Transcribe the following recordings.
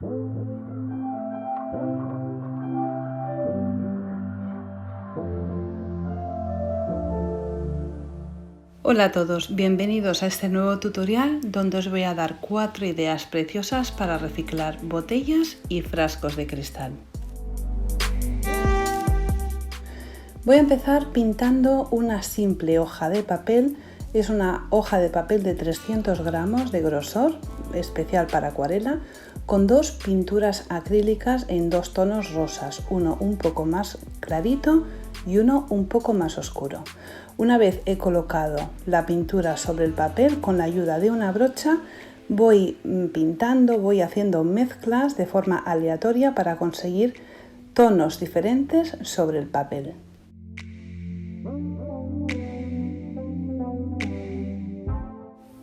Hola a todos, bienvenidos a este nuevo tutorial donde os voy a dar 4 ideas preciosas para reciclar botellas y frascos de cristal. Voy a empezar pintando una simple hoja de papel. Es una hoja de papel de 300 gramos de grosor, especial para acuarela, con dos pinturas acrílicas en dos tonos rosas, uno un poco más clarito y uno un poco más oscuro. Una vez he colocado la pintura sobre el papel, con la ayuda de una brocha voy pintando, voy haciendo mezclas de forma aleatoria para conseguir tonos diferentes sobre el papel.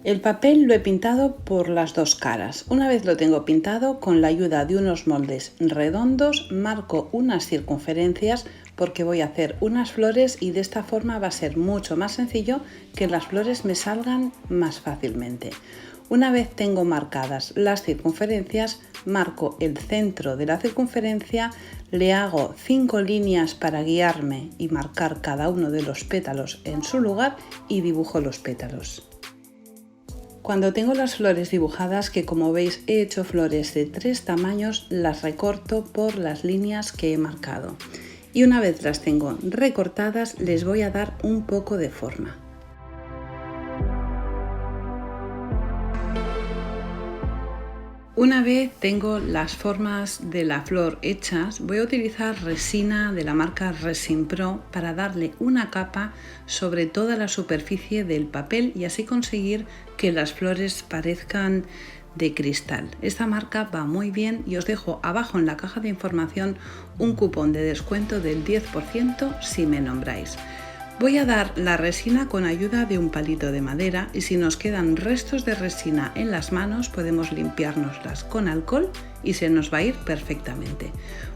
El papel lo he pintado por las dos caras. Una vez lo tengo pintado, con la ayuda de unos moldes redondos marco unas circunferencias porque voy a hacer unas flores y de esta forma va a ser mucho más sencillo que las flores me salgan más fácilmente. Una vez tengo marcadas las circunferencias, marco el centro de la circunferencia, le hago 5 líneas para guiarme y marcar cada uno de los pétalos en su lugar y dibujo los pétalos. Cuando tengo las flores dibujadas, que como veis he hecho flores de 3 tamaños, las recorto por las líneas que he marcado. Y una vez las tengo recortadas, les voy a dar un poco de forma. Una vez tengo las formas de la flor hechas, voy a utilizar resina de la marca Resin Pro para darle una capa sobre toda la superficie del papel y así conseguir que las flores parezcan de cristal. Esta marca va muy bien y os dejo abajo en la caja de información un cupón de descuento del 10% si me nombráis. Voy a dar la resina con ayuda de un palito de madera y si nos quedan restos de resina en las manos podemos limpiárnoslas con alcohol y se nos va a ir perfectamente.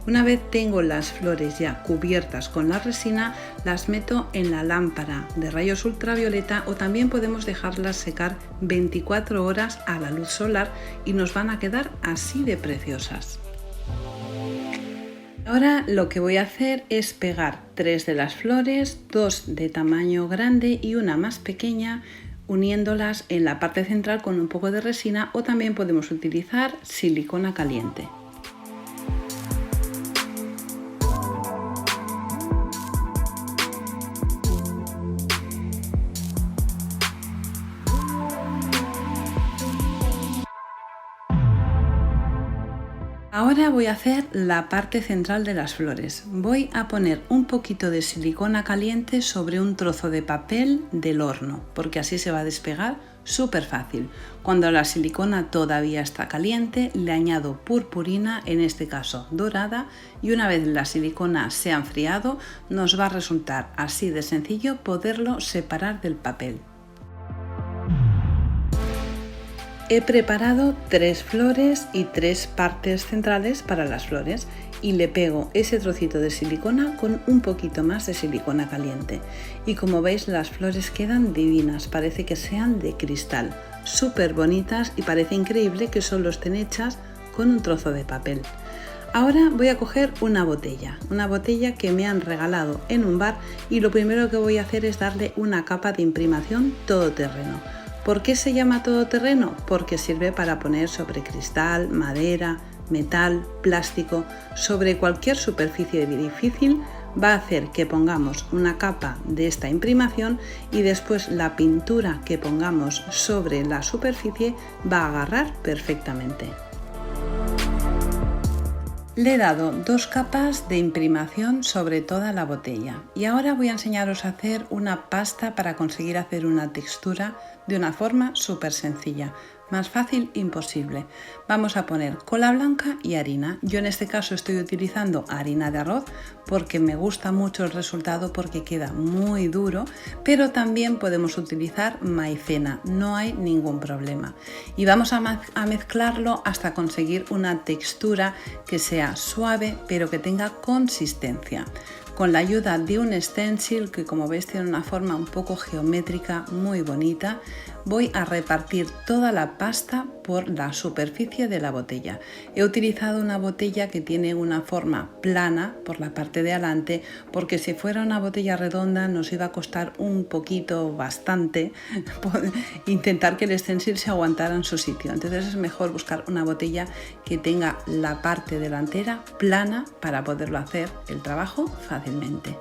Una vez tengo las flores ya cubiertas con la resina, las meto en la lámpara de rayos ultravioleta o también podemos dejarlas secar 24 horas a la luz solar y nos van a quedar así de preciosas. Ahora lo que voy a hacer es pegar 3 de las flores, 2 de tamaño grande y una más pequeña, uniéndolas en la parte central con un poco de resina o también podemos utilizar silicona caliente. Ahora voy a hacer la parte central de las flores. Voy a poner un poquito de silicona caliente sobre un trozo de papel del horno, porque así se va a despegar súper fácil. Cuando la silicona todavía está caliente, le añado purpurina, en este caso dorada, y una vez la silicona se ha enfriado, nos va a resultar así de sencillo poderlo separar del papel. He preparado 3 flores y 3 partes centrales para las flores y le pego ese trocito de silicona con un poquito más de silicona caliente. Y como veis, las flores quedan divinas, parece que sean de cristal, súper bonitas y parece increíble que solo estén hechas con un trozo de papel. Ahora voy a coger una botella que me han regalado en un bar y lo primero que voy a hacer es darle una capa de imprimación todoterreno. ¿Por qué se llama todoterreno? Porque sirve para poner sobre cristal, madera, metal, plástico, sobre cualquier superficie difícil. Va a hacer que pongamos una capa de esta imprimación y después la pintura que pongamos sobre la superficie va a agarrar perfectamente. Le he dado 2 capas de imprimación sobre toda la botella y ahora voy a enseñaros a hacer una pasta para conseguir hacer una textura de una forma súper sencilla. Más fácil imposible. Vamos a poner cola blanca y harina. Yo en este caso estoy utilizando harina de arroz porque me gusta mucho el resultado porque queda muy duro, pero también podemos utilizar maicena, no hay ningún problema. Y vamos a mezclarlo hasta conseguir una textura que sea suave pero que tenga consistencia. Con la ayuda de un stencil que como veis tiene una forma un poco geométrica muy bonita, voy a repartir toda la pasta por la superficie de la botella. He utilizado una botella que tiene una forma plana por la parte de adelante, porque si fuera una botella redonda nos iba a costar un poquito, bastante, intentar que el stencil se aguantara en su sitio. Entonces es mejor buscar una botella que tenga la parte delantera plana para poderlo hacer el trabajo fácilmente.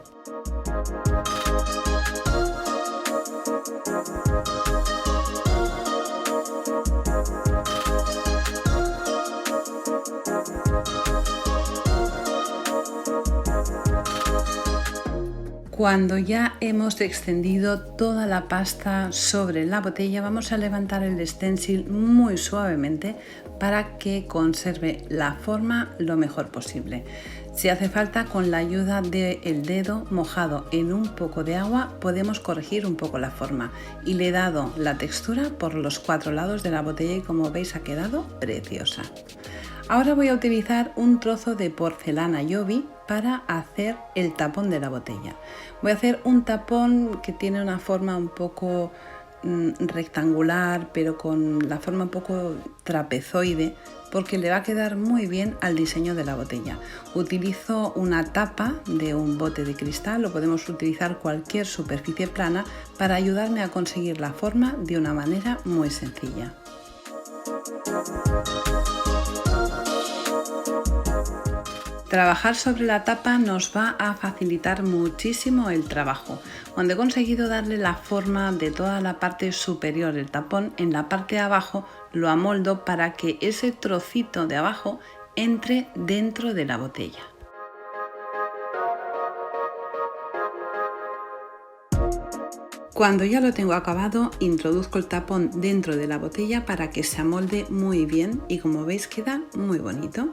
Cuando ya hemos extendido toda la pasta sobre la botella, vamos a levantar el stencil muy suavemente para que conserve la forma lo mejor posible. Si hace falta, con la ayuda del dedo mojado en un poco de agua podemos corregir un poco la forma, y le he dado la textura por los 4 lados de la botella y como veis ha quedado preciosa. Ahora voy a utilizar un trozo de porcelana Jovi para hacer el tapón de la botella. Voy a hacer un tapón que tiene una forma un poco rectangular, pero con la forma un poco trapezoide, porque le va a quedar muy bien al diseño de la botella. Utilizo una tapa de un bote de cristal, o podemos utilizar cualquier superficie plana para ayudarme a conseguir la forma de una manera muy sencilla. Trabajar sobre la tapa nos va a facilitar muchísimo el trabajo. Cuando he conseguido darle la forma de toda la parte superior del tapón, en la parte de abajo lo amoldo para que ese trocito de abajo entre dentro de la botella. Cuando ya lo tengo acabado, introduzco el tapón dentro de la botella para que se amolde muy bien y, como veis, queda muy bonito.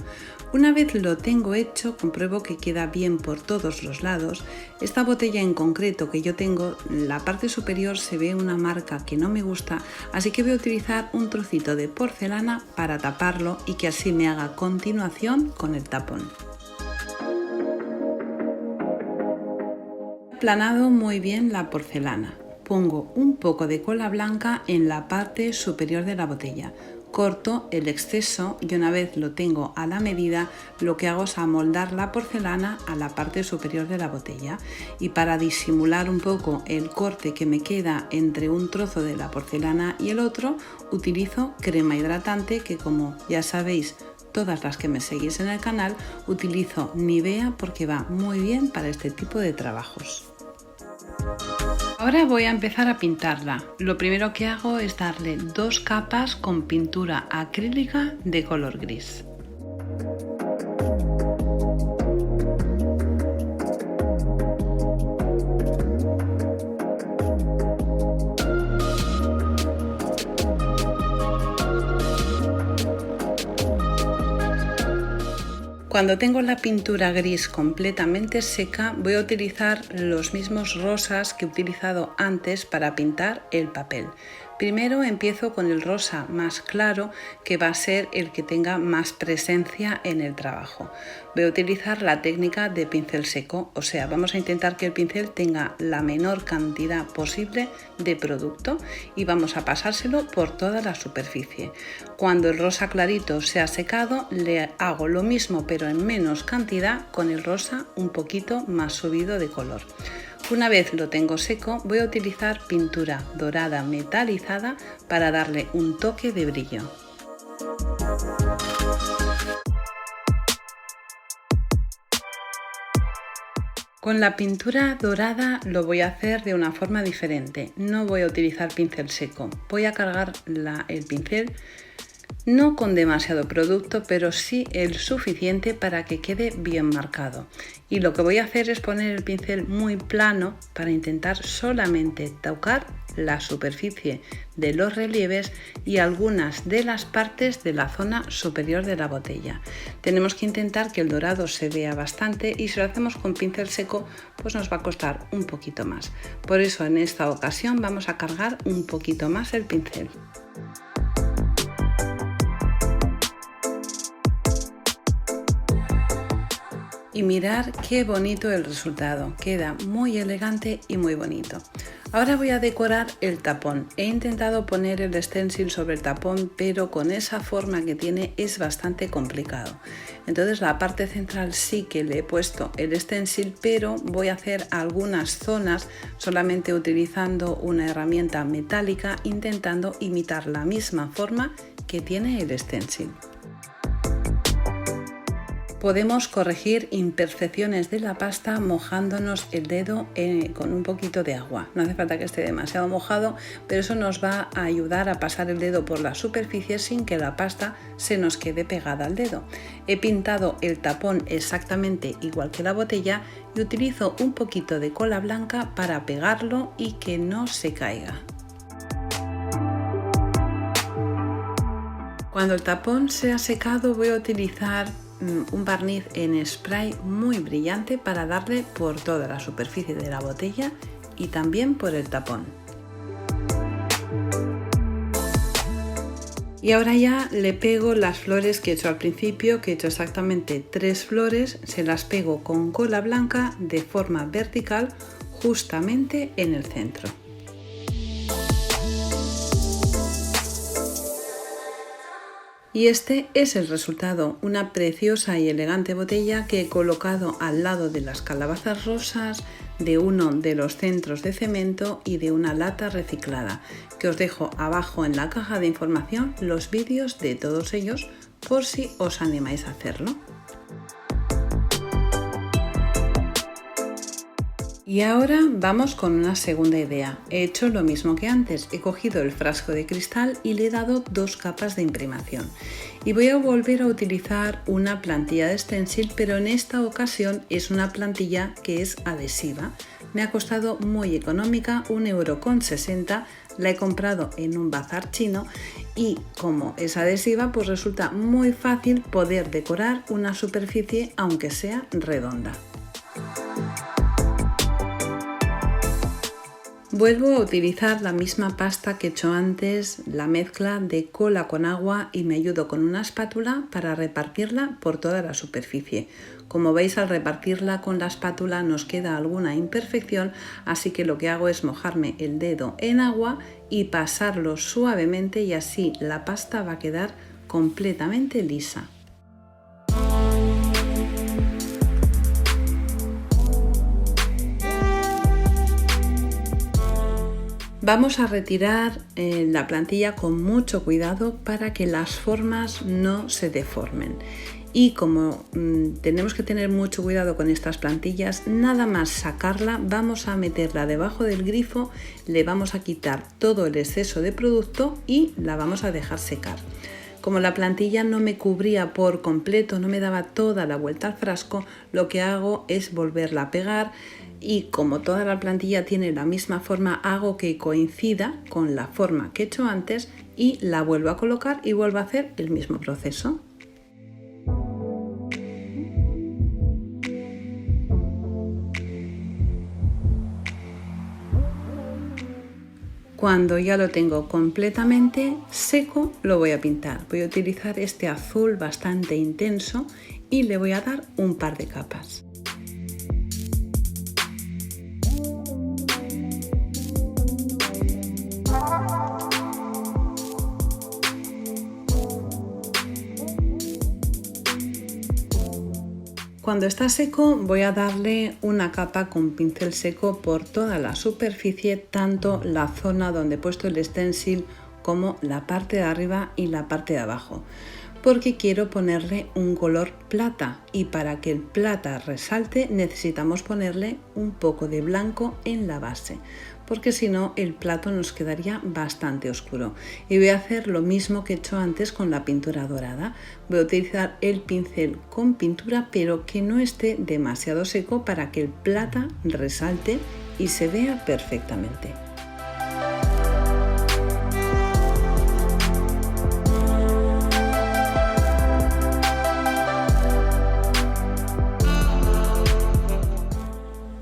Una vez lo tengo hecho, compruebo que queda bien por todos los lados. Esta botella en concreto que yo tengo, la parte superior se ve una marca que no me gusta, así que voy a utilizar un trocito de porcelana para taparlo y que así me haga continuación con el tapón. He aplanado muy bien la porcelana. Pongo un poco de cola blanca en la parte superior de la botella. Corto el exceso y una vez lo tengo a la medida, lo que hago es amoldar la porcelana a la parte superior de la botella. Y para disimular un poco el corte que me queda entre un trozo de la porcelana y el otro, utilizo crema hidratante que, como ya sabéis, todas las que me seguís en el canal, utilizo Nivea porque va muy bien para este tipo de trabajos. Ahora voy a empezar a pintarla. Lo primero que hago es darle 2 capas con pintura acrílica de color gris. Cuando tengo la pintura gris completamente seca, voy a utilizar los mismos rosas que he utilizado antes para pintar el papel. Primero empiezo con el rosa más claro, que va a ser el que tenga más presencia en el trabajo. Voy a utilizar la técnica de pincel seco, o sea, vamos a intentar que el pincel tenga la menor cantidad posible de producto y vamos a pasárselo por toda la superficie. Cuando el rosa clarito se ha secado, le hago lo mismo pero en menos cantidad con el rosa un poquito más subido de color. Una vez lo tengo seco, voy a utilizar pintura dorada metalizada para darle un toque de brillo. Con la pintura dorada lo voy a hacer de una forma diferente. No voy a utilizar pincel seco. Voy a cargar el pincel no con demasiado producto, pero sí el suficiente para que quede bien marcado. Y lo que voy a hacer es poner el pincel muy plano para intentar solamente tocar la superficie de los relieves y algunas de las partes de la zona superior de la botella. Tenemos que intentar que el dorado se vea bastante y si lo hacemos con pincel seco pues nos va a costar un poquito más. Por eso en esta ocasión vamos a cargar un poquito más el pincel. Y mirar qué bonito el resultado, queda muy elegante y muy bonito. Ahora voy a decorar el tapón. He intentado poner el stencil sobre el tapón, pero con esa forma que tiene es bastante complicado. Entonces la parte central sí que le he puesto el stencil, pero voy a hacer algunas zonas solamente utilizando una herramienta metálica, intentando imitar la misma forma que tiene el stencil. Podemos corregir imperfecciones de la pasta mojándonos el dedo con un poquito de agua. No hace falta que esté demasiado mojado, pero eso nos va a ayudar a pasar el dedo por la superficie sin que la pasta se nos quede pegada al dedo. He pintado el tapón exactamente igual que la botella y utilizo un poquito de cola blanca para pegarlo y que no se caiga. Cuando el tapón se ha secado, voy a utilizar un barniz en spray muy brillante para darle por toda la superficie de la botella y también por el tapón. Y ahora ya le pego las flores que he hecho al principio, que he hecho exactamente 3 flores, se las pego con cola blanca de forma vertical justamente en el centro. Y este es el resultado, una preciosa y elegante botella que he colocado al lado de las calabazas rosas, de uno de los centros de cemento y de una lata reciclada, que os dejo abajo en la caja de información los vídeos de todos ellos por si os animáis a hacerlo. Y ahora vamos con una segunda idea. He hecho lo mismo que antes, he cogido el frasco de cristal y le he dado 2 capas de imprimación. Y voy a volver a utilizar una plantilla de stencil, pero en esta ocasión es una plantilla que es adhesiva. Me ha costado muy económica, 1,60 €, la he comprado en un bazar chino y como es adhesiva, pues resulta muy fácil poder decorar una superficie aunque sea redonda. Vuelvo a utilizar la misma pasta que he hecho antes, la mezcla de cola con agua, y me ayudo con una espátula para repartirla por toda la superficie. Como veis, al repartirla con la espátula nos queda alguna imperfección, así que lo que hago es mojarme el dedo en agua y pasarlo suavemente, y así la pasta va a quedar completamente lisa. Vamos a retirar la plantilla con mucho cuidado para que las formas no se deformen. Y como tenemos que tener mucho cuidado con estas plantillas, nada más sacarla vamos a meterla debajo del grifo, le vamos a quitar todo el exceso de producto y la vamos a dejar secar. Como la plantilla no me cubría por completo, no me daba toda la vuelta al frasco, lo que hago es volverla a pegar. Y como toda la plantilla tiene la misma forma, hago que coincida con la forma que he hecho antes y la vuelvo a colocar y vuelvo a hacer el mismo proceso. Cuando ya lo tengo completamente seco, lo voy a pintar. Voy a utilizar este azul bastante intenso y le voy a dar un par de capas. Cuando está seco voy a darle una capa con pincel seco por toda la superficie, tanto la zona donde he puesto el stencil como la parte de arriba y la parte de abajo, porque quiero ponerle un color plata, y para que el plata resalte necesitamos ponerle un poco de blanco en la base, porque si no el plato nos quedaría bastante oscuro. Y voy a hacer lo mismo que he hecho antes con la pintura dorada. Voy a utilizar el pincel con pintura, pero que no esté demasiado seco para que el plata resalte y se vea perfectamente.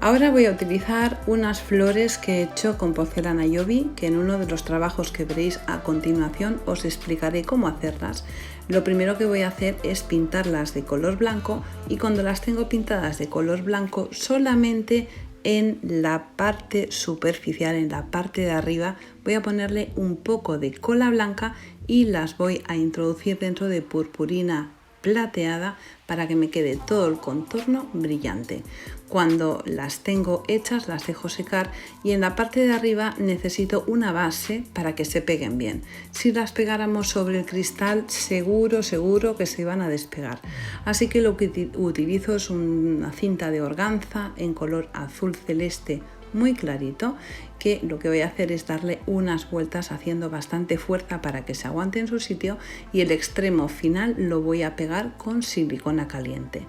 Ahora voy a utilizar unas flores que he hecho con porcelana Yobi, que en uno de los trabajos que veréis a continuación os explicaré cómo hacerlas. Lo primero que voy a hacer es pintarlas de color blanco, y cuando las tengo pintadas de color blanco solamente en la parte superficial, en la parte de arriba, voy a ponerle un poco de cola blanca y las voy a introducir dentro de purpurina plateada para que me quede todo el contorno brillante. Cuando las tengo hechas las dejo secar y en la parte de arriba necesito una base para que se peguen bien. Si las pegáramos sobre el cristal seguro que se van a despegar. Así que lo que utilizo es una cinta de organza en color azul celeste muy clarito, que lo que voy a hacer es darle unas vueltas haciendo bastante fuerza para que se aguante en su sitio y el extremo final lo voy a pegar con silicona caliente.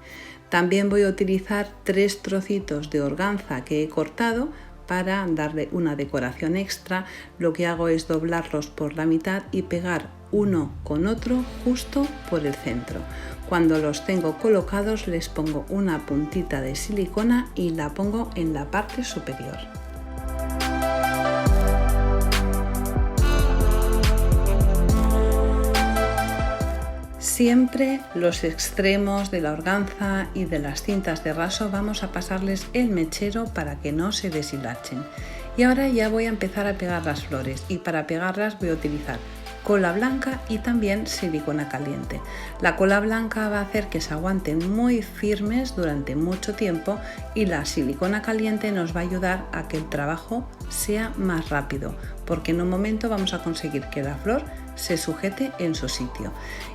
También voy a utilizar 3 trocitos de organza que he cortado para darle una decoración extra. Lo que hago es doblarlos por la mitad y pegar uno con otro justo por el centro. Cuando los tengo colocados les pongo una puntita de silicona y la pongo en la parte superior. Siempre los extremos de la organza y de las cintas de raso vamos a pasarles el mechero para que no se deshilachen. Y ahora ya voy a empezar a pegar las flores y para pegarlas voy a utilizar cola blanca y también silicona caliente. La cola blanca va a hacer que se aguanten muy firmes durante mucho tiempo y la silicona caliente nos va a ayudar a que el trabajo sea más rápido, porque en un momento vamos a conseguir que la flor se sujete en su sitio.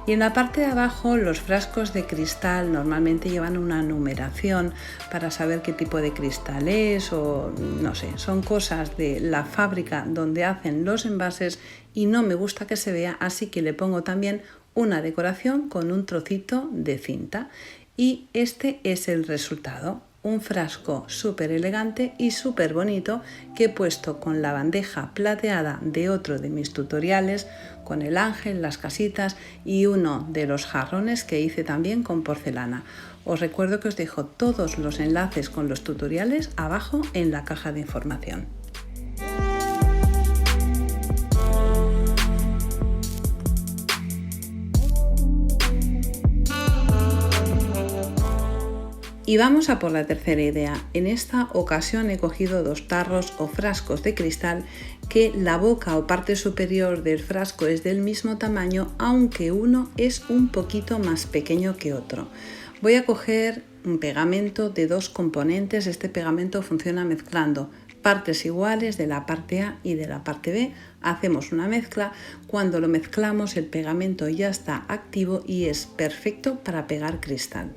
Y en la parte de abajo los frascos de cristal normalmente llevan una numeración para saber qué tipo de cristal es o no sé, son cosas de la fábrica donde hacen los envases y no me gusta que se vea, así que le pongo también una decoración con un trocito de cinta y este es el resultado. Un frasco súper elegante y súper bonito que he puesto con la bandeja plateada de otro de mis tutoriales, con el ángel, las casitas y uno de los jarrones que hice también con porcelana. Os recuerdo que os dejo todos los enlaces con los tutoriales abajo en la caja de información. Y vamos a por la tercera idea. En esta ocasión he cogido 2 tarros o frascos de cristal que la boca o parte superior del frasco es del mismo tamaño, aunque uno es un poquito más pequeño que otro. Voy a coger un pegamento de 2 componentes. Este pegamento funciona mezclando partes iguales de la parte A y de la parte B. Hacemos una mezcla. Cuando lo mezclamos el pegamento ya está activo y es perfecto para pegar cristal.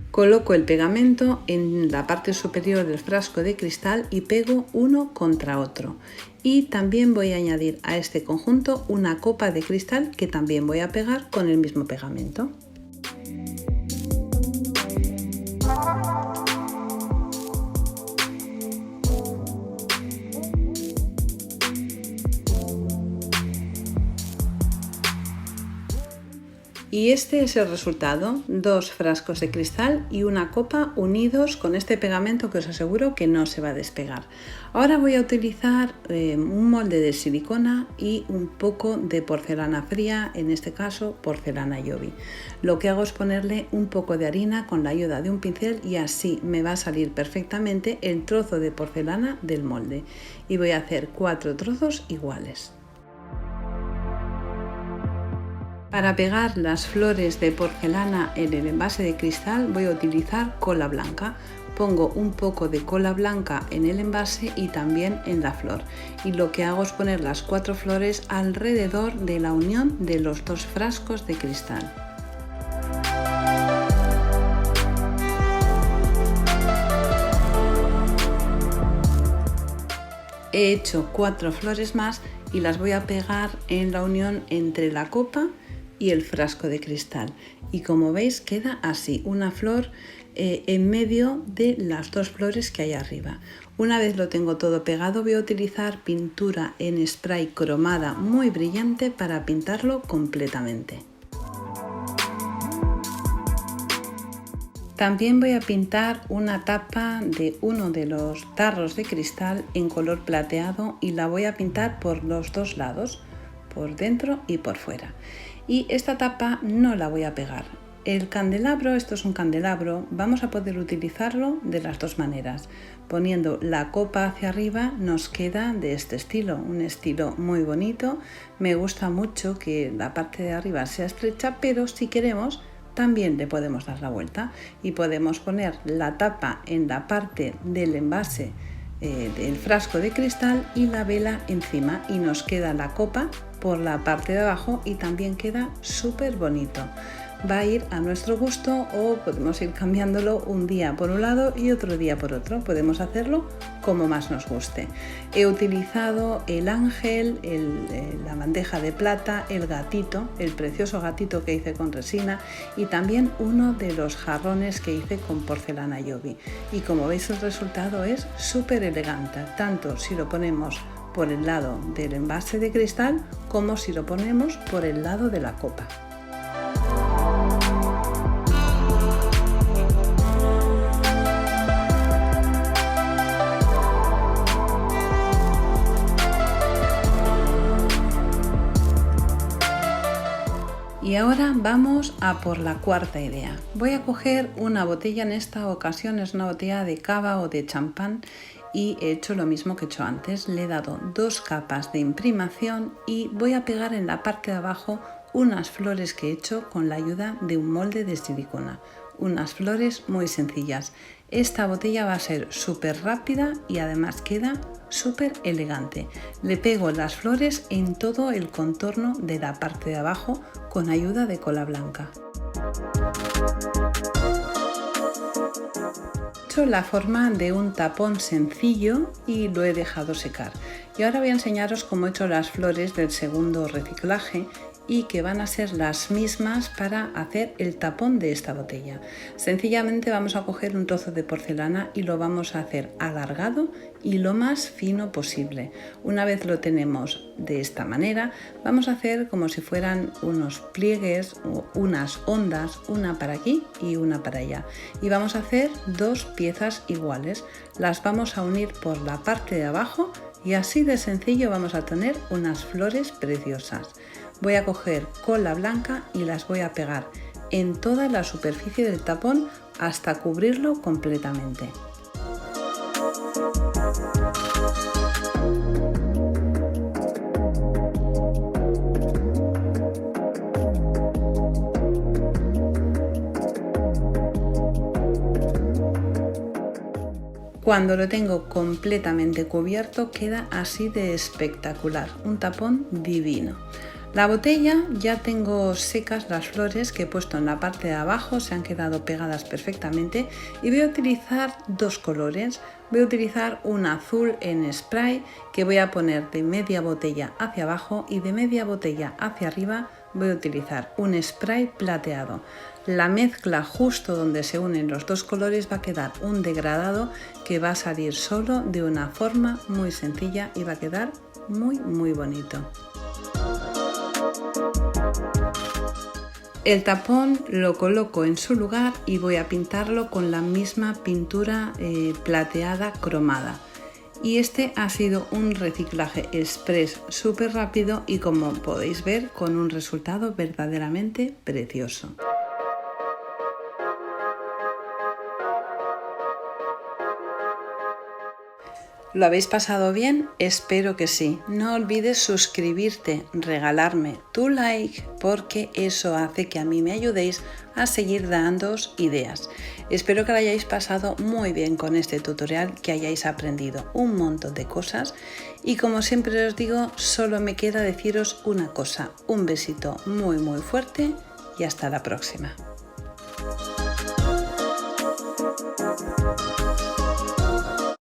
Coloco el pegamento en la parte superior del frasco de cristal y pego uno contra otro. Y también voy a añadir a este conjunto una copa de cristal que también voy a pegar con el mismo pegamento. Y este es el resultado, 2 frascos de cristal y una copa unidos con este pegamento que os aseguro que no se va a despegar. Ahora voy a utilizar un molde de silicona y un poco de porcelana fría, en este caso porcelana Jovi. Lo que hago es ponerle un poco de harina con la ayuda de un pincel y así me va a salir perfectamente el trozo de porcelana del molde. Y voy a hacer 4 trozos iguales. Para pegar las flores de porcelana en el envase de cristal voy a utilizar cola blanca. Pongo un poco de cola blanca en el envase y también en la flor. Y lo que hago es poner las 4 flores alrededor de la unión de los 2 frascos de cristal. He hecho 4 flores más y las voy a pegar en la unión entre la copa y el frasco de cristal y como veis queda así, una flor en medio de las 2 flores que hay arriba. Una vez lo tengo todo pegado voy a utilizar pintura en spray cromada muy brillante para pintarlo completamente. También voy a pintar una tapa de uno de los tarros de cristal en color plateado y la voy a pintar por los 2 lados. por dentro y por fuera. Y esta tapa no la voy a pegar. El candelabro, esto es un candelabro, vamos a poder utilizarlo de las dos maneras. Poniendo la copa hacia arriba nos queda de este estilo, un estilo muy bonito. Me gusta mucho que la parte de arriba sea estrecha, pero si queremos también le podemos dar la vuelta y podemos poner la tapa en la parte del envase del frasco de cristal y la vela encima, y nos queda la copa por la parte de abajo y también queda súper bonito. Va a ir a nuestro gusto, o podemos ir cambiándolo un día por un lado y otro día por otro. Podemos hacerlo como más nos guste. He utilizado el ángel, la bandeja de plata, el gatito, el precioso gatito que hice con resina, y también uno de los jarrones que hice con porcelana Yobi. Y como veis, el resultado es súper elegante, tanto si lo ponemos por el lado del envase de cristal como si lo ponemos por el lado de la copa. Y ahora vamos a por la cuarta idea. Voy a coger una botella, en esta ocasión es una botella de cava o de champán, y he hecho lo mismo que he hecho antes. Le he dado 2 capas de imprimación y voy a pegar en la parte de abajo unas flores que he hecho con la ayuda de un molde de silicona. Unas flores muy sencillas. Esta botella va a ser súper rápida y además queda súper elegante. Le pego las flores en todo el contorno de la parte de abajo con ayuda de cola blanca. He hecho la forma de un tapón sencillo y lo he dejado secar. Y ahora voy a enseñaros cómo he hecho las flores del segundo reciclaje, y que van a ser las mismas para hacer el tapón de esta botella. Sencillamente vamos a coger un trozo de porcelana y lo vamos a hacer alargado y lo más fino posible. Una vez lo tenemos de esta manera, vamos a hacer como si fueran unos pliegues o unas ondas, una para aquí y una para allá. Y vamos a hacer 2 piezas iguales. Las vamos a unir por la parte de abajo y así de sencillo vamos a tener unas flores preciosas. Voy a coger cola blanca y las voy a pegar en toda la superficie del tapón hasta cubrirlo completamente. Cuando lo tengo completamente cubierto, queda así de espectacular, un tapón divino. La botella ya tengo secas las flores que he puesto en la parte de abajo, se han quedado pegadas perfectamente, y voy a utilizar 2 colores. Voy a utilizar un azul en spray que voy a poner de media botella hacia abajo, y de media botella hacia arriba voy a utilizar un spray plateado. La mezcla justo donde se unen los 2 colores va a quedar un degradado que va a salir solo de una forma muy sencilla y va a quedar muy bonito. El tapón lo coloco en su lugar y voy a pintarlo con la misma pintura plateada cromada. Y este ha sido un reciclaje express súper rápido y, como podéis ver, con un resultado verdaderamente precioso. ¿Lo habéis pasado bien? Espero que sí. No olvides suscribirte, regalarme tu like, porque eso hace que a mí me ayudéis a seguir dándoos ideas. Espero que lo hayáis pasado muy bien con este tutorial, que hayáis aprendido un montón de cosas, y como siempre os digo, solo me queda deciros una cosa: un besito muy fuerte y hasta la próxima.